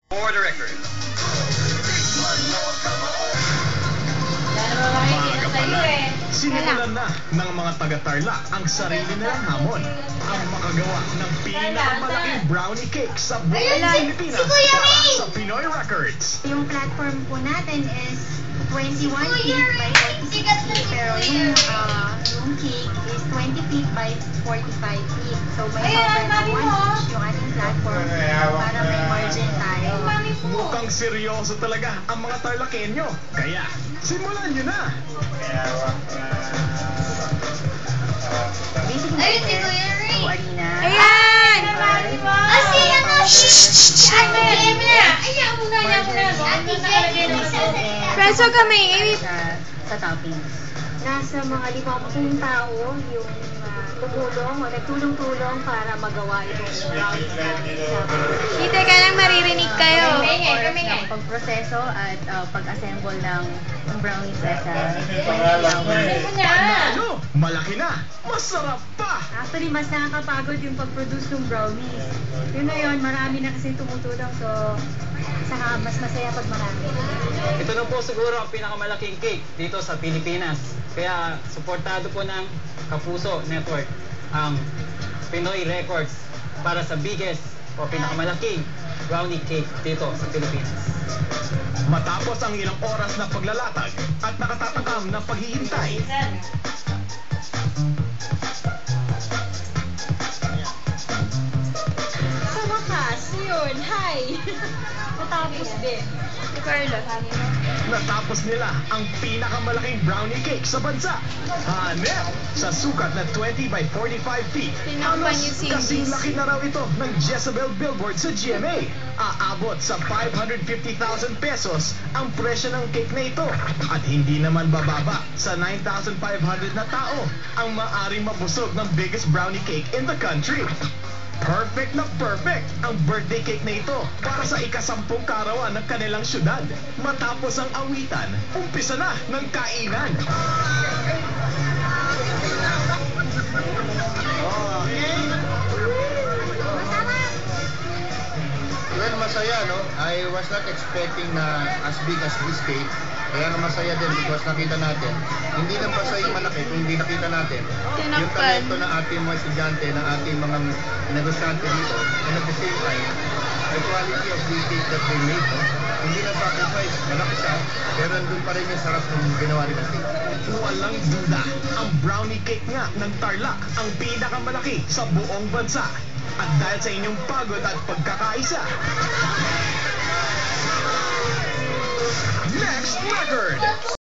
For the record. Maaga pa lang, sinimulan na ng mga taga-Tarlac ang sarili nilang hamon. Ang makagawa ng pinakamalaking brownie cake sa buong Pilipinas para sa Pinoy Records. Yung platform po natin is 21 feet by 46 feet, pero yung cake is 20 feet by 45 feet. So may cover na 1 inch yung ating platform para may margin tayo. Mukhang seryoso talaga ang mga Tarlakenyo. Kaya, simulan nyo na! Basically, arena. Ayan! Preso kami. Sa toppings. Nasa mga 50 tao yung tumulong o nagtulong-tulong para magawa itong brownies natin sa Kita ka lang maririnig kayo. ng pagproseso at pag-assemble ng brownies sa 20 hours. Panalo! Malaki na! Masarap pa! Actually, mas nakakapagod yung pag-produce ng brownies. Yun na yun, marami na kasi tumutulong. So, saka mas masaya pag marami. Ito na po siguro ang pinakamalaking cake dito sa Pilipinas. Kaya suportado po ng Kapuso Network ang Pinoy Records para sa biggest o pinakamalaking brownie cake dito sa Pilipinas. Matapos ang ilang oras na paglalatag at nakatatakam na paghihintay, Sa wakas, yun. Hi! Matapos din. Si Carla. natapos nila ang pinakamalaking brownie cake sa bansa. Hanep! Sa sukat na 20 by 45 feet. Tinakpan Halos yung CDs. kasing laki na raw ito ng Jezebel billboard sa GMA. Aabot sa 550,000 pesos ang presyo ng cake na ito. At hindi naman bababa sa 9,500 na tao ang maaring mabusog ng biggest brownie cake in the country. Perfect na perfect ang birthday cake na ito para sa ika-10 karawan ng kanilang syudad. Matapos ang awitan, umpisa na ng kainan. Well, masaya, no? I was not expecting na as big as this cake. Kaya na masaya din because nakita natin. Hindi lang basta yung malaki, kung hindi nakita natin. Yung Tinakpan. talento ng ating mga estudyante, ng ating mga negosyante dito. And at the same time, the quality of the cake that they made, no? Hindi na sacrifice, malaki siya, pero nandun pa rin yung sarap ng ginawa nila cake. Walang duda, ang brownie cake nga ng Tarlac ang pinakamalaki sa buong bansa. At dahil sa inyong pagod at pagkakaisa, next record!